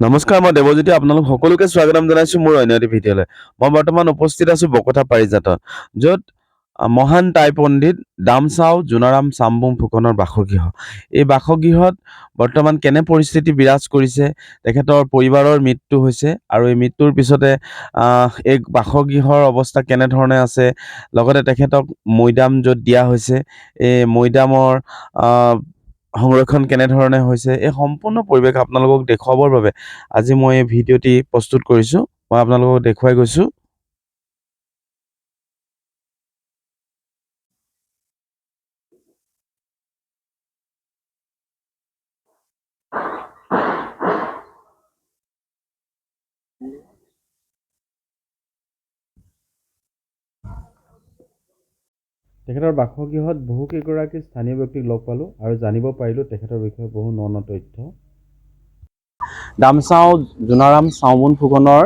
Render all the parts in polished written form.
নমস্কাৰ, মই দেৱজ্যোতি আপোনালোক সকলোকে স্বাগতম জনাইছো মোৰ অন্য এটি ভিডিঅ'লৈ। মই বৰ্তমান উপস্থিত আছো বকথা পাৰিজাতত, য'ত মহান টাই পণ্ডিত ডামচাও জোনাৰাম চামবুং ফুকনৰ বাসগৃহ। এই বাসগৃহত বৰ্তমান কেনে পৰিস্থিতি বিৰাজ কৰিছে, তেখেতৰ পৰিবাৰৰ মৃত্যু হৈছে আৰু এই মৃত্যুৰ পিছতে এই বাসগৃহৰ অৱস্থা কেনেধৰণে আছে, লগতে তেখেতক মৈদাম য'ত দিয়া হৈছে, এই মৈদামৰ সংৰক্ষণ কেনেধৰণে হৈছে, এই সম্পূৰ্ণ পৰিৱেশ আপোনালোকক দেখুৱাবৰ বাবে আজি মই এই ভিডিঅ'টি প্ৰস্তুত কৰিছোঁ। মই আপোনালোকক দেখুৱাই গৈছোঁ। তেখেতৰ বাসগৃহত বহুকেইগৰাকী স্থানীয় ব্যক্তিক লগ পালোঁ আৰু জানিব পাৰিলোঁ তেখেতৰ বিষয়ে বহু ন তথ্য। ডামচাও জোনাৰাম চামবুং ফুকনৰ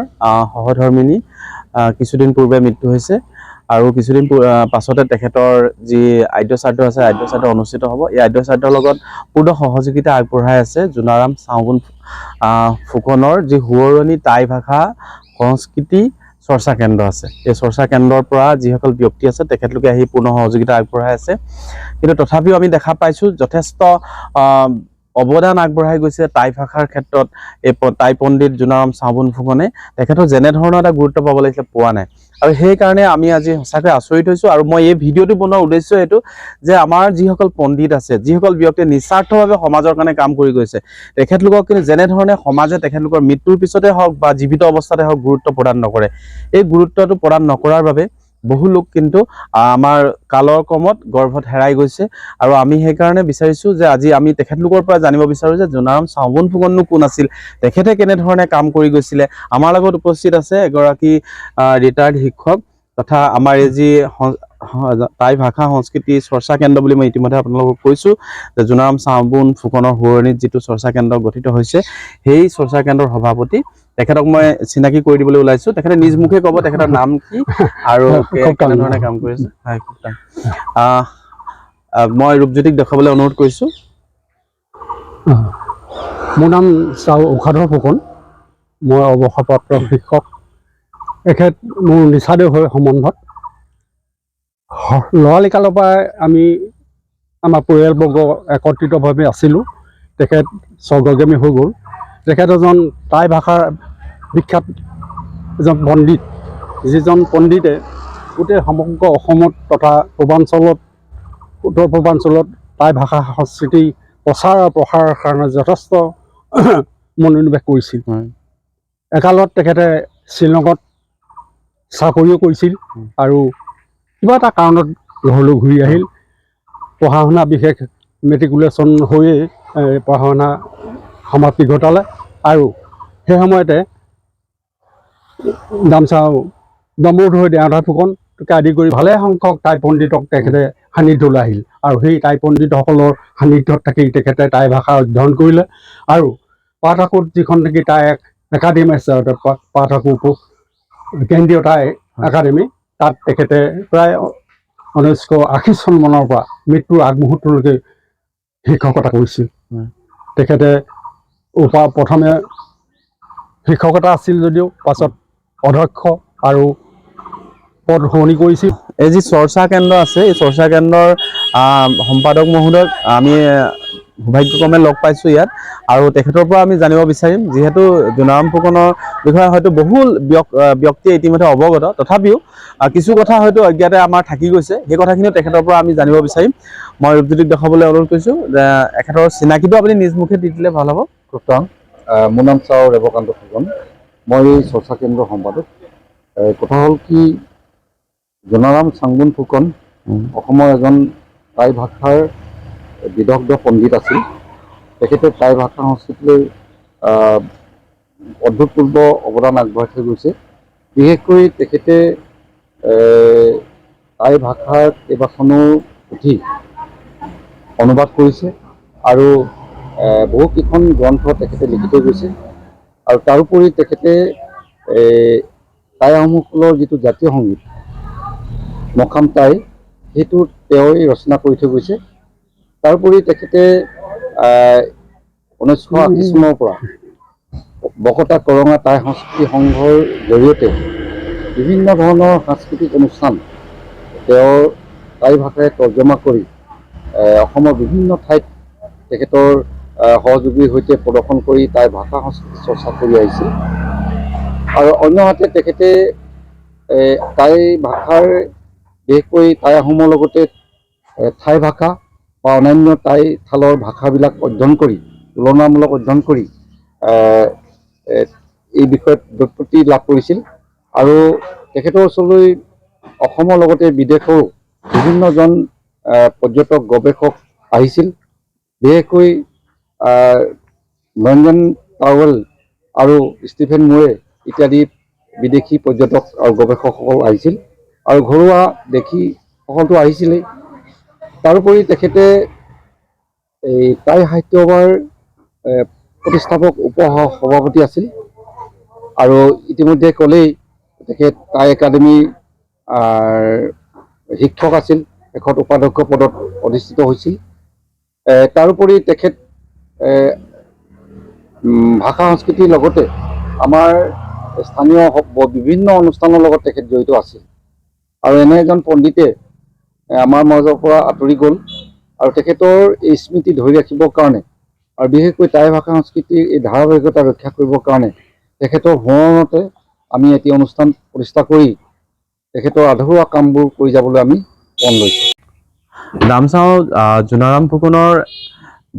সহধৰ্মিনী কিছুদিন পূৰ্বে মৃত্যু হৈছে আৰু কিছুদিন পাছতে তেখেতৰ যি আদ্য শ্ৰাদ্ধ আছে, আদ্য শ্ৰাদ্ধ অনুষ্ঠিত হ'ব। এই আদ্য শ্ৰাদ্ধৰ লগত পূৰ্ণ সহযোগিতা আগবঢ়াই আছে জোনাৰাম চামবুং ফুকনৰ যি সোঁৱৰণি টাই ভাষা সংস্কৃতি চৰ্চা কেন্দ্ৰ আছে। এই চৰ্চা কেন্দ্ৰৰ পৰা যিসকল ব্যক্তি আছে তেখেতলোকে আহি পূৰ্ণ সহযোগিতা আগবঢ়াই আছে। কিন্তু তথাপিও আমি দেখা পাইছোঁ যথেষ্ট অৱদান আগবঢ়াই গৈছে টাই ভাষাৰ ক্ষেত্ৰত এই টাই পণ্ডিত জোনাৰাম চামবুং ফুকনে। তেখেতৰ যেনেধৰণৰ এটা গুৰুত্ব পাব লাগিছিলে পোৱা নাই, আৰু সেইকাৰণে আমি আজি সঁচাকৈ আচৰিত হৈছোঁ। আৰু মই এই ভিডিঅ'টো বনোৱাৰ উদ্দেশ্য এইটো যে আমাৰ যিসকল পণ্ডিত আছে, যিসকল ব্যক্তিয়ে নিস্বাৰ্থভাৱে সমাজৰ কাৰণে কাম কৰি গৈছে, তেখেতলোকক কিন্তু যেনেধৰণে সমাজে তেখেতলোকৰ মৃত্যুৰ পিছতে হওক বা জীৱিত অৱস্থাতে হওক গুৰুত্ব প্ৰদান নকৰে, এই গুৰুত্বটো প্ৰদান নকৰাৰ বাবে বহু লোক কিন্তু আমাৰ কালৰ ক্ৰমত গৰ্ভত হেৰাই গৈছে। আৰু আমি সেইকাৰণে বিচাৰিছোঁ যে আজি আমি তেখেতলোকৰ পৰা জানিব বিচাৰোঁ যে জোনাৰাম চামবুং ফুকননো কোন আছিল, তেখেতে কেনেধৰণে কাম কৰি গৈছিলে। আমাৰ লগত উপস্থিত আছে এগৰাকী ৰিটায়াৰ্ড শিক্ষক তথা আমাৰ এই যি টাই ভাষা সংস্কৃতি চৰ্চা কেন্দ্ৰ বুলি মই ইতিমধ্যে আপোনালোকক কৈছোঁ যে জোনাৰাম চামবুং ফুকনৰ সোঁৱৰণিত যিটো চৰ্চা কেন্দ্ৰ গঠিত হৈছে, সেই চৰ্চা কেন্দ্ৰৰ সভাপতি তেখেতক মই চিনাকি কৰি দিবলৈ ওলাইছোঁ। তেখেতে নিজ মুখে ক'ব তেখেতৰ নাম কি আৰু কেনেধৰণে কাম কৰি আছে। মই ৰূপজ্যোতিক দেখাবলৈ অনুৰোধ কৰিছোঁ। মোৰ নাম চাও উষাধৰ ফুকন, মই অৱসৰপ্ৰাপ্ত শিক্ষক। এখেত মোৰ নিচাদেউ হৈ সম্বন্ধত। ল'ৰালি কালৰ পৰাই আমি আমাৰ পৰিয়ালবৰ্গ একত্ৰিতভাৱে আছিলোঁ। তেখেত স্বৰ্গগামী হৈ গ'ল। তেখেত এজন টাই ভাষাৰ বিখ্যাত এজন পণ্ডিত, যিজন পণ্ডিতে গোটেই সমগ্ৰ অসমত তথা পূৰ্বাঞ্চলত, উত্তৰ পূৰ্বাঞ্চলত টাই ভাষা সংস্কৃতি প্ৰচাৰ আৰু প্ৰসাৰৰ কাৰণে যথেষ্ট মনোনিৱেশ কৰিছিল। একালত তেখেতে শ্বিলঙত চাকৰিও কৰিছিল আৰু কিবা এটা কাৰণত ঘৰলৈ ঘূৰি আহিল। পঢ়া শুনা বিশেষ মেট্ৰিকুলেশ্যন হৈয়ে পঢ়া শুনা সমাপ্তি ঘটালে আৰু সেই সময়তে ডামচাও ডম্বৰুধৰ হৈ দেওধা ফুকনকে আদি কৰি ভালে সংখ্যক টাই পণ্ডিতক তেখেতে সান্নিধ্যলৈ আহিল আৰু সেই টাই পণ্ডিতসকলৰ সান্নিধ্যত থাকি তেখেতে টাই ভাষা অধ্যয়ন কৰিলে। আৰু পাটহাকুত যিখন নেকি টাই একাডেমি আছে, পাটহাকুত কেন্দ্ৰীয় টাই একাডেমি, তাত তেখেতে প্ৰায় 1980 চন মানৰ পৰা মৃত্যুৰ আগমুহূৰ্তলৈকে শিক্ষকতা কৰিছিল। তেখেতে প্ৰথমে শিক্ষকতা আছিল যদিও পাছত অধ্যক্ষ আৰু পদ সলনি কৰিছিল। এই যি চৰ্চা কেন্দ্ৰ আছে, এই চৰ্চা কেন্দ্ৰৰ সম্পাদক মহোদয়ক আমি সৌভাগ্যক্ৰমে লগ পাইছোঁ ইয়াত, আৰু তেখেতৰ পৰা আমি জানিব বিচাৰিম। যিহেতু জোনাৰাম ফুকনৰ বিষয়ে হয়তো বহু ব্যক্তিয়ে ইতিমধ্যে অৱগত, তথাপিও কিছু কথা হয়তো অজ্ঞাতে আমাৰ থাকি গৈছে, সেই কথাখিনিও তেখেতৰ পৰা আমি জানিব বিচাৰিম। মই ৰূপজ্যোতিক দেখাবলৈ অনুৰোধ কৰিছোঁ যে এখেতৰ চিনাকিটো আপুনি নিজ মুখে দি দিলে ভাল হ'ব। মোৰ নাম চাও ৰেৱকান্ত ফুকন, মই এই চৰ্চা কেন্দ্ৰৰ সম্পাদক। কথা হ'ল কি, জোনাৰাম চামবুং ফুকন অসমৰ এজন টাই ভাষাৰ বিদগ্ধ পণ্ডিত আছিল। তেখেতে টাই ভাষা সংস্কৃতিলৈ অভূতপূৰ্ব অৱদান আগবঢ়াই থৈ গৈছে। বিশেষকৈ তেখেতে টাই ভাষাৰ কেইবাখনো পুথি অনুবাদ কৰিছে আৰু বহুকেইখন গ্ৰন্থ তেখেতে লিখি থৈ গৈছে। আৰু তাৰোপৰি তেখেতে টাই আহোমসকলৰ যিটো জাতীয় সংগীত মখাম টাই, সেইটো তেওঁই ৰচনা কৰি থৈ গৈছে। তাৰোপৰি তেখেতে 1980 চনৰ পৰা বকতা কৰঙা টাই সংস্কৃতি সংঘৰ জৰিয়তে বিভিন্ন ধৰণৰ সাংস্কৃতিক অনুষ্ঠান তেওঁৰ টাই ভাষাৰে তৰ্জমা কৰি অসমৰ বিভিন্ন ঠাইত তেখেতৰ সহযোগীৰ সৈতে প্ৰদৰ্শন কৰি টাই ভাষা সংস্কৃতি চৰ্চা কৰি আহিছিল। আৰু অন্যহাতে তেখেতে টাই ভাষাৰ বিশেষকৈ টাই আহোমৰ লগতে ঠাই ভাষা বা অন্যান্য টাই থালৰ ভাষাবিলাক অধ্যয়ন কৰি তুলনামূলক অধ্যয়ন কৰি এই বিষয়ত ব্যুৎপত্তি লাভ কৰিছিল। আৰু তেখেতৰ ওচৰলৈ অসমৰ লগতে বিদেশৰো বিভিন্নজন পৰ্যটক গৱেষক আহিছিল। বিশেষকৈ ৰঞ্জন টাৱেল আৰু ষ্টিফেন মুৰে ইত্যাদি বিদেশী পৰ্যটক আৰু গৱেষকসকল আহিছিল, আৰু ঘৰুৱা দেশীসকলতো আহিছিলেই। তাৰোপৰি তেখেতে এই টাই সাহিত্য সভাৰ প্ৰতিষ্ঠাপক সভাপতি আছিল, আৰু ইতিমধ্যে ক'লেই তেখেত টাই একাডেমীৰ শিক্ষক আছিল, শেষত উপাধ্যক্ষ পদত অধিষ্ঠিত হৈছিল। তাৰোপৰি তেখেত ভাষা সংস্কৃতিৰ লগতে আমাৰ স্থানীয় বিভিন্ন অনুষ্ঠানৰ লগত তেখেত জড়িত আছিল। আৰু এনে এজন পণ্ডিতে আমাৰ মাজৰ পৰা আঁতৰি গ'ল, আৰু তেখেতৰ এই স্মৃতি ধৰি ৰাখিবৰ কাৰণে আৰু বিশেষকৈ টাই ভাষা সংস্কৃতিৰ এই ধাৰাবাহিকতা ৰক্ষা কৰিবৰ কাৰণে তেখেতৰ সোঁৱৰণতে আমি এটি অনুষ্ঠান প্ৰতিষ্ঠা কৰি তেখেতৰ আধৰুৱা কামবোৰ কৰি যাবলৈ আমি মন লৈছোঁ। নামচাও জোনাৰাম ফুকনৰ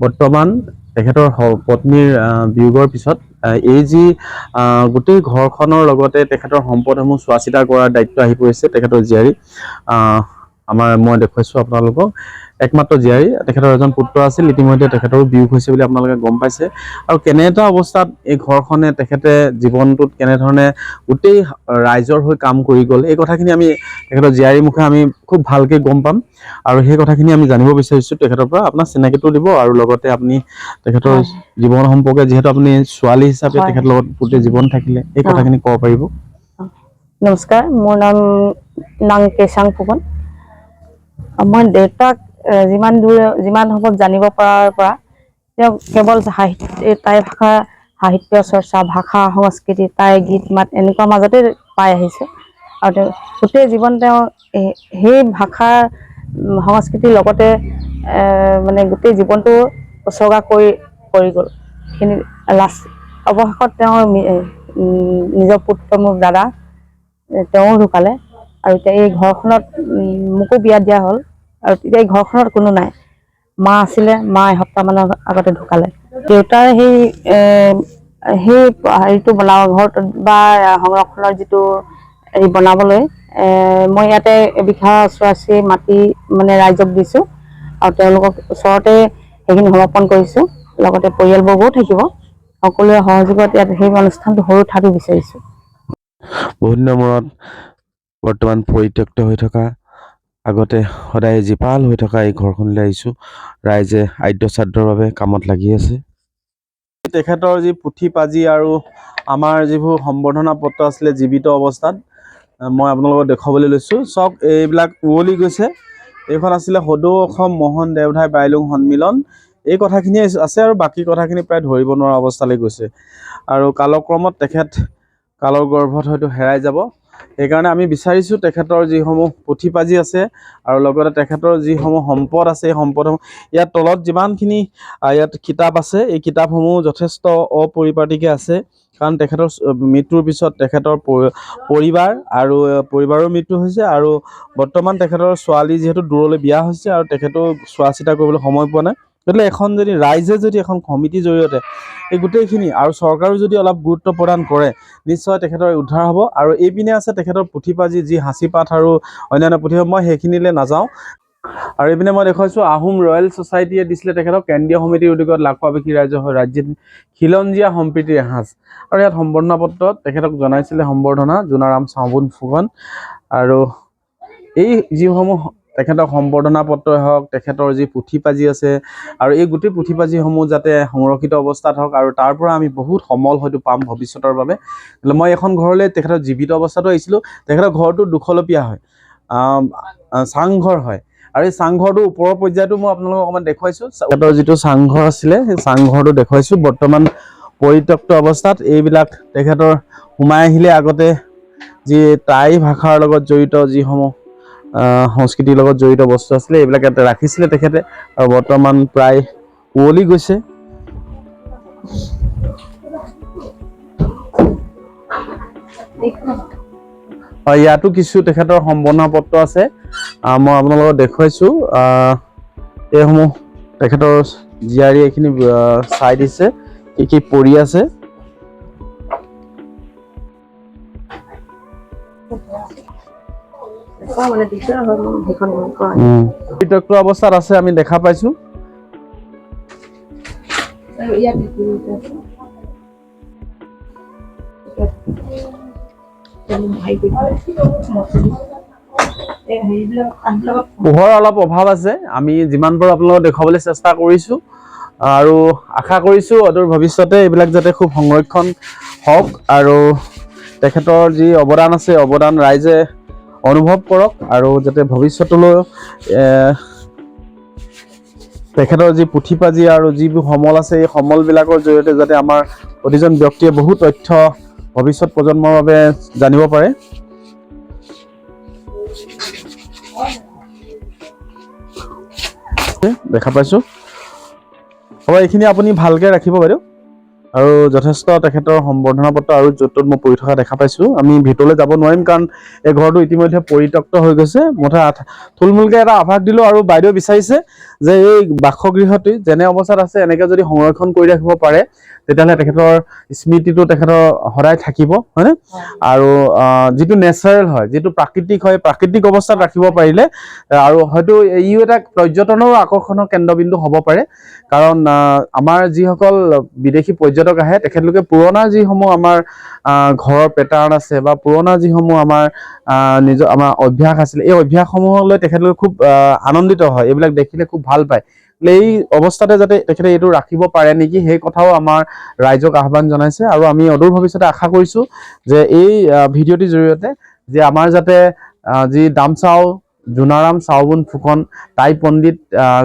বৰ্তমান তেখেতৰ পত্নীৰ বিয়োগৰ পিছত এই যি গোটেই ঘৰখনৰ লগতে তেখেতৰ সম্পদসমূহ চোৱা চিতা কৰাৰ দায়িত্ব আহি পৰিছে তেখেতৰ জীয়াৰী। মই দেখুৱাইছোঁ আপোনালোকক একমাত্ৰ জীয়াৰী। তেখেতৰ এজন পুত্ৰ আছিল, ইতিমধ্যে তেখেতৰো বিয়োগ হৈছে বুলি আপোনালোকে গম পাইছে। আৰু কেনে এটা অৱস্থাত এই ঘৰখনে তেখেতে জীৱনটোত কেনেধৰণে গোটেই ৰাইজৰ হৈ কাম কৰি গ'ল, এই কথাখিনি আমি তেখেতৰ জীয়াৰীৰ মুখে আমি খুব ভালকৈ গম পাম, আৰু সেই কথাখিনি আমি জানিব বিচাৰিছোঁ তেখেতৰ পৰা। আপোনাৰ চিনাকিটো দিব, আৰু লগতে আপুনি তেখেতৰ জীৱন সম্পৰ্কে, যিহেতু আপুনি ছোৱালী হিচাপে তেখেতৰ লগত গোটেই জীৱন থাকিলে, এই কথাখিনি ক'ব পাৰিব। নমস্কাৰ, মোৰ নাম কেচাং ফুকন। মই দেউতাক যিমান সম্ভৱ জানিব পৰাৰ পৰা তেওঁ কেৱল টাই ভাষা সাহিত্য চৰ্চা, ভাষা সংস্কৃতি, টাই গীত মাত এনেকুৱা মাজতে পাই আহিছোঁ। আৰু তেওঁ গোটেই জীৱন তেওঁ সেই ভাষাৰ সংস্কৃতিৰ লগতে মানে গোটেই জীৱনটো উচৰ্গা কৰি গ'ল। কিন্তু অৱশেষত তেওঁৰ নিজৰ পুত্ৰ, মোৰ দাদা, তেওঁ ঢুকালে। আৰু এতিয়া এই ঘৰখনত মোকো বিয়া দিয়া হ'ল, আৰু এতিয়া এই ঘৰখনত কোনো নাই। মা আছিলে, মা এসপ্তাহমানৰ আগতে ঢুকালে। দেউতাৰ সেই হেৰিটো ঘৰটো বা সংৰক্ষণৰ যিটো হেৰি বনাবলৈ মই ইয়াতে এবিঘা ওচৰা-ওচৰি মাটি মানে ৰাইজক দিছোঁ, আৰু তেওঁলোকক ওচৰতে সেইখিনি সমৰ্পণ কৰিছোঁ। লগতে পৰিয়ালবৰ্গও থাকিব, সকলোৰে সহযোগত ইয়াত সেই অনুষ্ঠানটো সৰু ঠাইটো বিচাৰিছোঁ। বহুত দিনৰ মূৰত বৰ্তমান পৰিত্যক্ত হৈ থকা, আগতে সদায় জীপাল হৈ থকা এই ঘৰখনলৈ আহিছোঁ। ৰাইজে আদ্য শ্ৰাদ্ধৰ বাবে কামত লাগি আছে। তেখেতৰ যি পুথি পাঁজি আৰু আমাৰ যিবোৰ সম্বৰ্ধনা পত্ৰ আছিলে জীৱিত অৱস্থাত, মই আপোনালোকক দেখুৱাবলৈ লৈছোঁ। চাওক, এইবিলাক উৱলি গৈছে। এইখন আছিলে সদৌ অসম মোহন দেওধাই বাইলুং সন্মিলন, এই কথাখিনিয়ে আছে, আৰু বাকী কথাখিনি প্ৰায় ধৰিব নোৱাৰা অৱস্থালৈ গৈছে। আৰু কালক্ৰমত তেখেত কালৰ গৰ্ভত হয়তো হেৰাই যাব। সেইকাৰণে আমি বিচাৰিছোঁ তেখেতৰ যিসমূহ পুথি পাঁজি আছে আৰু লগতে তেখেতৰ যিসমূহ সম্পদ আছে, এই সম্পদসমূহ ইয়াত তলত যিমানখিনি ইয়াত কিতাপ আছে, এই কিতাপসমূহ যথেষ্ট অপৰিপাটিকৈ আছে। কাৰণ তেখেতৰ মৃত্যুৰ পিছত তেখেতৰ পৰিবাৰৰ মৃত্যু হৈছে, আৰু বৰ্তমান তেখেতৰ ছোৱালী যিহেতু দূৰলৈ বিয়া হৈছে, আৰু তেখেতেও চোৱা চিতা কৰিবলৈ সময় পোৱা নাই। গতিকে ৰাইজে যদি এখন কমিটিৰ জৰিয়তে এই গোটেইখিনি, আৰু চৰকাৰেও যদি অলপ গুৰুত্ব প্ৰদান কৰে, নিশ্চয় তেখেতৰ উদ্ধাৰ হ'ব। আৰু এইপিনে আছে তেখেতৰ পুথি পাঁজি, যি সাঁচিপাত আৰু অন্যান্য পুথি, মই সেইখিনিলৈ নাযাওঁ। আৰু এইপিনে মই দেখুৱাইছোঁ আহোম ৰয়েল ছ'চাইটিয়ে দিছিলে তেখেতক কেন্দ্ৰীয় সমিতিৰ উদ্যোগত লাখপাৱিকী ৰাইজৰ হৈ ৰাজ্যিক খিলঞ্জীয়া সম্প্ৰীতিৰ এসাঁজ। আৰু ইয়াত সম্বৰ্ধনা পত্ৰত তেখেতক জনাইছিলে সম্বৰ্ধনা জোনাৰাম চাওবুন ফুকন। আৰু এই যিসমূহ তেখেতক সম্বৰ্ধনা পত্ৰই হওক, তেখেতৰ যি পুথি পাঁজি আছে, আৰু এই গোটেই পুথি পাঁজিসমূহ যাতে সংৰক্ষিত অৱস্থাত হওক, আৰু তাৰ পৰা আমি বহুত সমল হয়তো পাম ভৱিষ্যতৰ বাবে। মই এখন ঘৰলৈ তেখেতৰ জীৱিত অৱস্থাতো আহিছিলোঁ। তেখেতৰ ঘৰটো দুখলপীয়া হয়, চাংঘৰ হয়, আৰু এই চাংঘৰটোৰ ওপৰৰ পৰ্যায়টো মই আপোনালোকক অকণমান দেখুৱাইছোঁ। তেখেতৰ যিটো চাংঘৰ আছিলে, সেই চাংঘৰটো দেখুৱাইছোঁ। বৰ্তমান পৰিত্যক্ত অৱস্থাত এইবিলাক তেখেতৰ সোমাই আহিলে আগতে যি টাই ভাষাৰ লগত জড়িত যিসমূহ সংস্কৃতিৰ লগত জড়িত বস্তু আছিলে এইবিলাক ইয়াতে ৰাখিছিলে তেখেতে, আৰু বৰ্তমান প্ৰায় উৱলি গৈছে। হয়, ইয়াতো কিছু তেখেতৰ সম্বৰ্ধনা পত্ৰ আছে, মই আপোনালোকক দেখুৱাইছোঁ। এইসমূহ তেখেতৰ জীয়াৰী এইখিনি চাই দিছে কি কি পৰি আছে। পৰিত্যক্ত অৱস্থাত আছে, আমি দেখা পাইছোঁ। পোহৰ অলপ অভাৱ আছে, আমি যিমান পাৰোঁ আপোনালোকক দেখুৱাবলৈ চেষ্টা কৰিছোঁ, আৰু আশা কৰিছোঁ অদূৰ ভৱিষ্যতে এইবিলাক যাতে খুব সংৰক্ষণ হওক আৰু তেখেতৰ যি অৱদান আছে অৱদান ৰাইজে অনুভৱ কৰক, আৰু যাতে ভৱিষ্যতলৈ তেখেতৰ যি পুথিপাঁজি আৰু যিবোৰ সমল আছে এই সমলবিলাকৰ জৰিয়তে যাতে আমাৰ প্ৰতিজন ব্যক্তিয়ে বহু তথ্য ভৱিষ্যত প্ৰজন্মৰ বাবে জানিব পাৰে। দেখা পাইছোঁ। হ'ব, এইখিনি আপুনি ভালকৈ ৰাখিব বাইদেউ, আৰু যথেষ্ট তেখেতৰ সম্বৰ্ধনা পত্ৰ আৰু য'ত ত'ত মই পৰি থকা দেখা পাইছোঁ। আমি ভিতৰলৈ যাব নোৱাৰিম কাৰণ এই ঘৰটো ইতিমধ্যে পৰিত্যক্ত হৈ গৈছে। মুঠতে থুলমূলকৈ এটা আভাস দিলোঁ, আৰু বাইদেউ বিচাৰিছে যে এই বাসগৃহটি যেনে অৱস্থাত আছে এনেকৈ যদি সংৰক্ষণ কৰি ৰাখিব পাৰে তেতিয়াহ'লে তেখেতৰ স্মৃতিটো তেখেতৰ সদায় থাকিব, হয়নে? আৰু যিটো নেচাৰেল হয়, যিটো প্ৰাকৃতিক হয়, প্ৰাকৃতিক অৱস্থাত ৰাখিব পাৰিলে আৰু হয়তো ইও এটা পৰ্যটনৰ আকৰ্ষণৰ কেন্দ্ৰবিন্দু হ'ব পাৰে। কাৰণ আমাৰ যিসকল বিদেশী পৰ্যটক আহে তেখেতলোকে পুৰণা যিসমূহ আমাৰ ঘৰৰ পেটাৰ্ণ আছে বা পুৰণা যিসমূহ আমাৰ আমাৰ অভ্যাস আছিলে এই অভ্যাসসমূহলৈ তেখেতলোকে খুব আনন্দিত হয়, এইবিলাক দেখিলে খুব ভাল পায়। এই অৱস্থাতে যাতে তেখেতে এইটো ৰাখিব পাৰে নেকি সেই কথাও আমাৰ ৰাইজক আহ্বান জনাইছে, আৰু আমি অদূৰ ভৱিষ্যতে আশা কৰিছোঁ যে এই ভিডিঅ'টিৰ জৰিয়তে যে আমাৰ যাতে যি দামচাও জোনাৰাম চাওবুন ফুকন টাই পণ্ডিত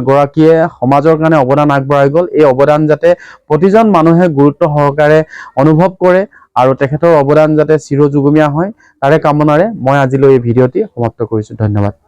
গৰাকীয়ে সমাজৰ কাৰণে অৱদান আগবঢ়াই গ'ল, এই অৱদান যাতে প্ৰতিজন মানুহে গুৰুত্ব সহকাৰে অনুভৱ কৰে আৰু তেখেতৰ অৱদান যাতে চিৰযুগমীয়া হয় তাৰে কামনাৰে মই আজিলৈ এই ভিডিঅ'টি সমাপ্ত কৰিছোঁ। ধন্যবাদ।